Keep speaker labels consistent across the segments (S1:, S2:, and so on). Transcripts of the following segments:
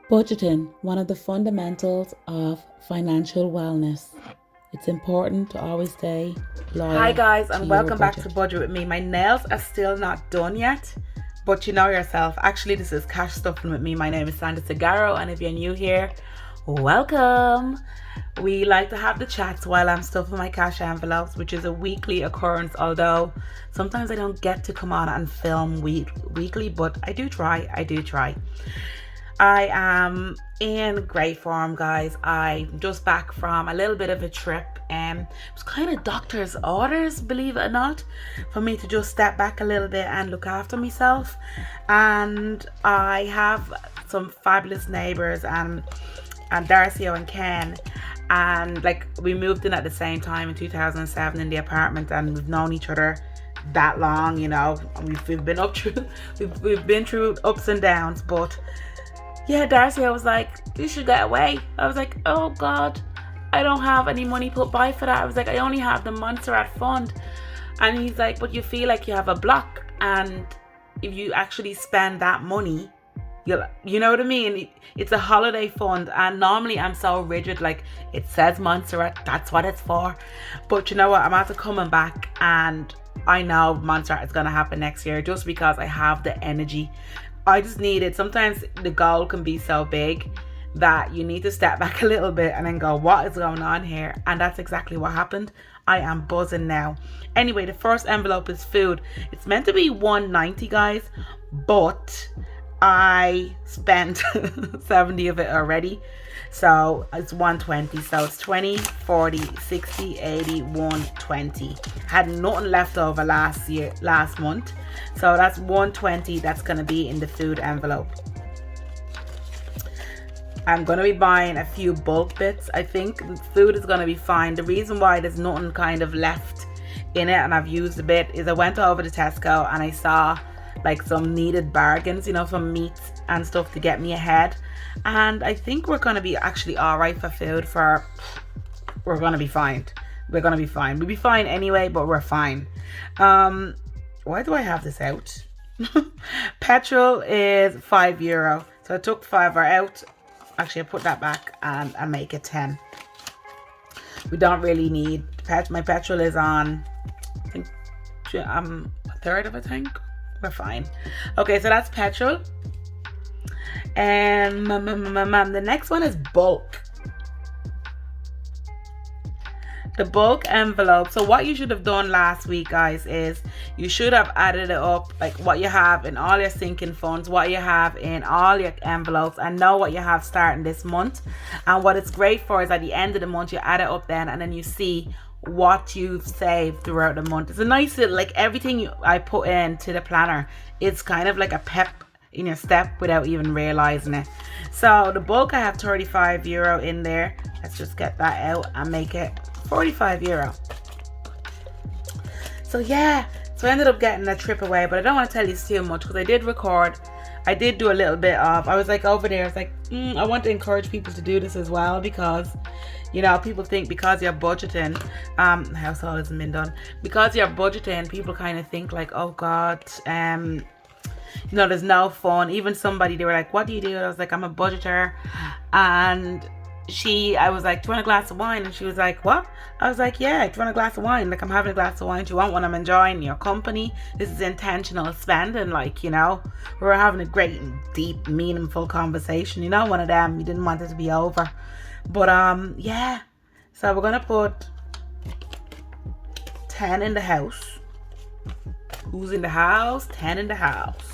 S1: Budgeting, one of the fundamentals of financial wellness. It's important to always stay
S2: Hi
S1: loyal
S2: guys,
S1: to
S2: and
S1: your
S2: welcome back to
S1: budget.
S2: Budget with me. My nails are still not done yet, but you know yourself. Actually, this is Cash Stuffing with me. My name is Sandra Cigaro, and if you're new here, welcome. We like to have the chats while I'm stuffing my cash envelopes, which is a weekly occurrence, although sometimes I don't get to come on and film weekly, but I do try. I am in great form, guys. I'm just back from a little bit of a trip. It was kind of doctor's orders, believe it or not, for me to just step back a little bit and look after myself. And I have some fabulous neighbours and Darcio and Ken. And like we moved in at the same time in 2007 in the apartment, and we've known each other that long, you know. We've been up through we've been through ups and downs, but yeah, Darcy, I was like, you should get away. I was like, oh God, I don't have any money put by for that. I was like, I only have the Montserrat fund. And he's like, but you feel like you have a block. And if you actually spend that money, you know what I mean? It's a holiday fund. And normally I'm so rigid, like it says Montserrat, that's what it's for. But you know what? I'm after coming back, and I know Montserrat is going to happen next year just because I have the energy. I just need it. Sometimes the goal can be so big that you need to step back a little bit and then go, what is going on here? And that's exactly what happened. I am buzzing now. Anyway, the first envelope is food. It's meant to be $190, guys, but I spent 70 of it already. So it's 120. So it's 20, 40, 60, 80, 120. Had nothing left over last month. So that's 120 that's going to be in the food envelope. I'm going to be buying a few bulk bits. I think food is going to be fine. The reason why there's nothing kind of left in it and I've used a bit is I went over to Tesco and I saw like some needed bargains, you know, some meats and stuff to get me ahead. And I think we're going to be actually all right for food. We're going to be fine. We're going to be fine. We'll be fine anyway, but we're fine. Why do I have this out? Petrol is €5. So I took €5 out. Actually, I put that back and I make it 10. We don't really need my petrol is on, I think, a third of a tank. We're fine. Okay, so that's petrol. And the next one is bulk. The bulk envelope. So what you should have done last week, guys, is you should have added it up, like what you have in all your sinking funds, what you have in all your envelopes, and know what you have starting this month. And what it's great for is at the end of the month you add it up then, and then you see what you've saved throughout the month. It's a nice little, like everything I put into the planner, it's kind of like a pep in your step without even realizing it. So the bulk, I have €35 in there. Let's just get that out and make it €45. So yeah, so I ended up getting a trip away, but I don't want to tell you too much because I did record. I did do a little bit of, I was like over there, I was like, I want to encourage people to do this as well, because you know, people think because you're budgeting, household hasn't been done, because you're budgeting, people kind of think like, oh God, you know, there's no fun. Even somebody, they were like, what do you do? I was like, I'm a budgeter. And I was like, do you want a glass of wine? And she was like, what? I was like, yeah, do you want a glass of wine? Like, I'm having a glass of wine. Do you want one? I'm enjoying your company. This is intentional spending. Like, you know, we were having a great, deep, meaningful conversation. You know, one of them, you didn't want it to be over. But, yeah. So we're going to put 10 in the house. Who's in the house? 10 in the house.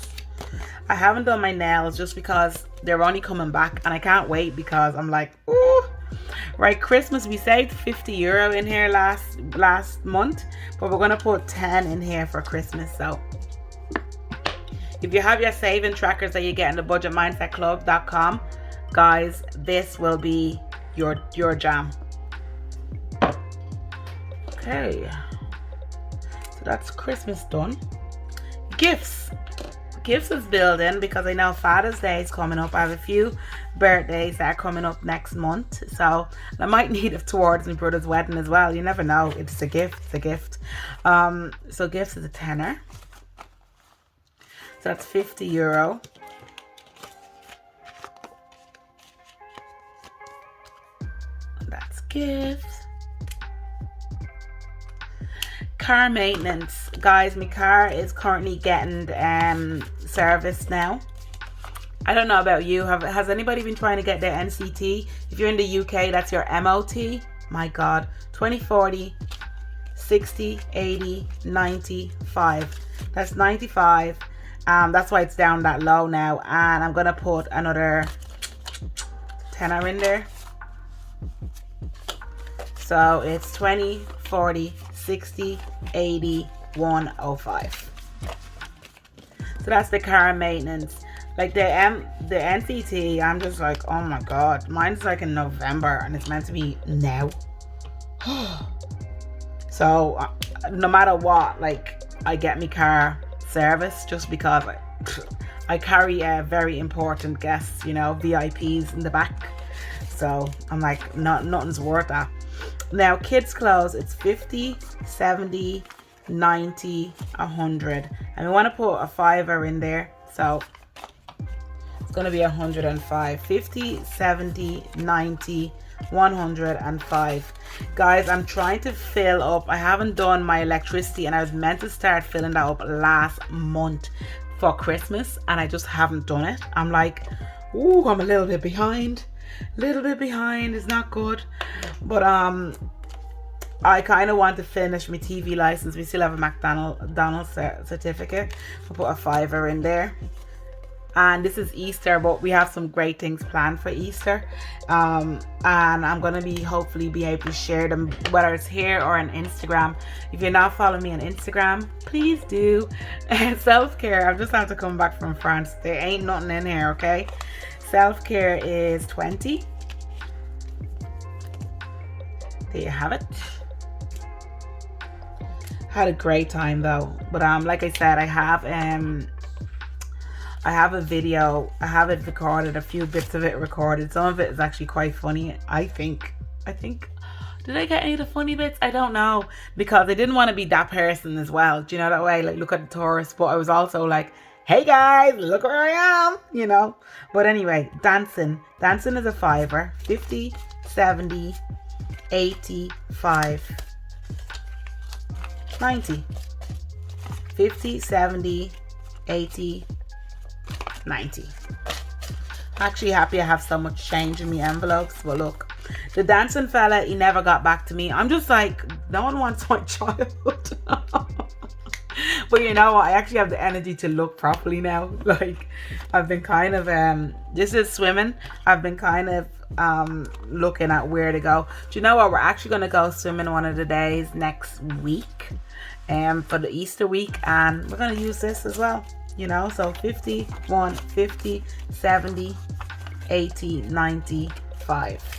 S2: I haven't done my nails just because they're only coming back, and I can't wait because I'm like, ooh. Right, Christmas, we saved €50 in here last month, but we're gonna put 10 in here for Christmas. So if you have your saving trackers that you get in the budgetmindsetclub.com, guys, this will be your jam. Okay, so that's Christmas done. Gifts is building because I know Father's Day is coming up. I have a few birthdays that are coming up next month, so I might need it towards my brother's wedding as well. You never know. It's a gift. So gifts is a tenner. So that's €50. gifts. Car maintenance. Guys, my car is currently getting serviced now. I don't know about you. Has anybody been trying to get their NCT? If you're in the UK, that's your MOT. My God. 20, 40, 60, 80, 95. That's 95. That's why it's down that low now. And I'm going to put another tenner in there. So it's 20, 40, 60, 80, 105. So that's the car maintenance. Like the NCT, I'm just like, oh my God. Mine's like in November and it's meant to be now. So no matter what, like I get my car serviced just because I carry very important guests, you know, VIPs in the back. So I'm like, nothing's worth that. Now kids clothes, it's 50, 70, 90, 100. And we want to put a fiver in there. So it's going to be 105. 50, 70, 90, 105. Guys, I'm trying to fill up. I haven't done my electricity and I was meant to start filling that up last month for Christmas and I just haven't done it. I'm like, ooh, I'm a little bit behind. It's not good. But I kind of want to finish my TV license. We still have a McDonald's certificate. I'll put a fiver in there. And this is Easter, but we have some great things planned for Easter. And I'm going to hopefully be able to share them, whether it's here or on Instagram. If you're not following me on Instagram, please do. Self-care. I've just had to come back from France. There ain't nothing in here, okay? Self-care is 20. There you have it. Had a great time though. But like I said, I have a video. I have it recorded, a few bits of it recorded. Some of it is actually quite funny. I think did I get any of the funny bits? I don't know, because I didn't want to be that person as well. Do you know that way? Like, look at the tourists, but I was also like, hey guys, look where I am, you know. But anyway, dancing is a fiver. 50, 70, 85, 90, 50, 70, 80, 90. Actually happy I have so much change in my envelopes. But look, the dancing fella, he never got back to me. I'm just like, no one wants my child. But you know what, I actually have the energy to look properly now. Like, I've been kind of this is swimming. I've been kind of looking at where to go. Do you know what, we're actually going to go swimming one of the days next week for the Easter week, and we're going to use this as well, you know. So 50, 50, 70, 80, 95.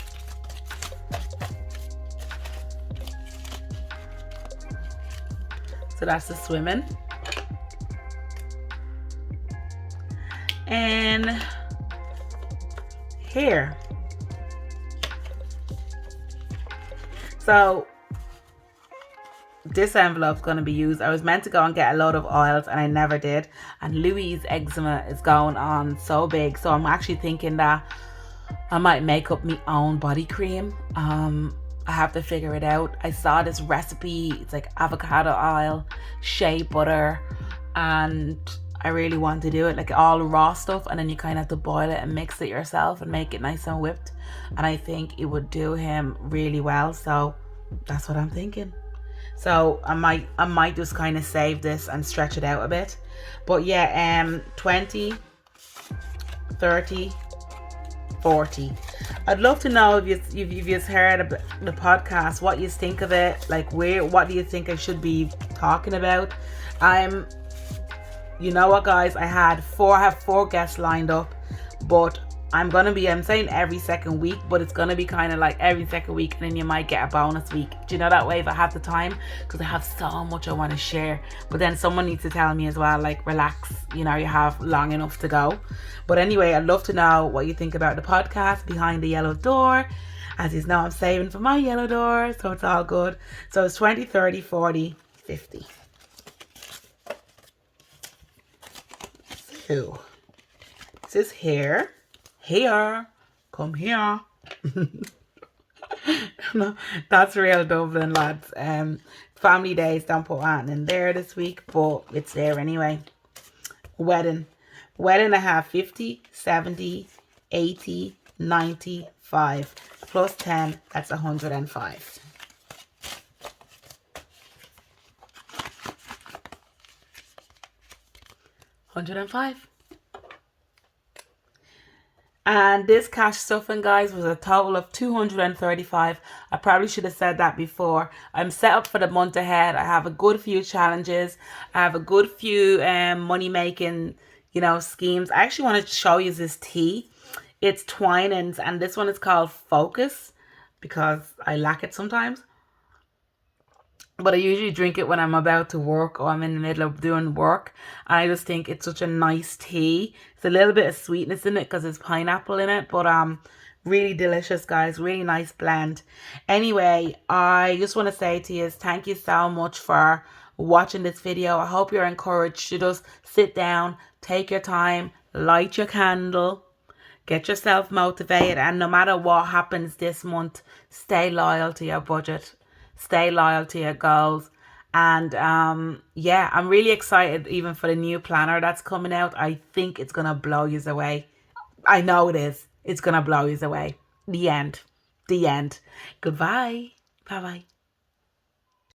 S2: So that's the swimming. And hair. So this envelope's going to be used. I was meant to go and get a load of oils and I never did. And Louis' eczema is going on so big. So I'm actually thinking that I might make up my own body cream. I have to figure it out. I saw this recipe. It's like avocado oil, shea butter, and I really want to do it like all raw stuff, and then you kind of have to boil it and mix it yourself and make it nice and whipped. And I think it would do him really well. So that's what I'm thinking. So I might just kind of save this and stretch it out a bit. But yeah, 20, 30, 40. I'd love to know if you've heard the podcast, what you think of it, like what do you think I should be talking about. You know what, guys, I have 4 guests lined up, but I'm saying every second week, but it's gonna be kind of like every second week, and then you might get a bonus week. Do you know that way, if I have the time? Because I have so much I want to share. But then someone needs to tell me as well, like, relax, you know, you have long enough to go. But anyway, I'd love to know what you think about the podcast Behind the Yellow Door. As you know, I'm saving for my yellow door, so it's all good. So it's 20, 30, 40, 50. So this is hair. Here, come here. No, that's real Dublin, lads. Family days don't put on in there this week, but it's there anyway. Wedding. Wedding I have 50, 70, 80, 95. Plus 10, that's 105. 105. And this cash stuffing, guys, was a total of 235. I probably should have said that before. I'm set up for the month ahead. I have a good few challenges. I have a good few money making, schemes. I actually want to show you this tea. It's Twinings, and this one is called Focus because I lack it sometimes. But I usually drink it when I'm about to work or I'm in the middle of doing work. And I just think it's such a nice tea. It's a little bit of sweetness in it because there's pineapple in it. But really delicious, guys. Really nice blend. Anyway, I just want to say to you, thank you so much for watching this video. I hope you're encouraged to just sit down, take your time, light your candle, get yourself motivated, and no matter what happens this month, stay loyal to your budget. Stay loyal to your goals. And yeah, I'm really excited even for the new planner that's coming out. I think it's going to blow you away. I know it is. It's going to blow you away. The end. The end. Goodbye. Bye-bye.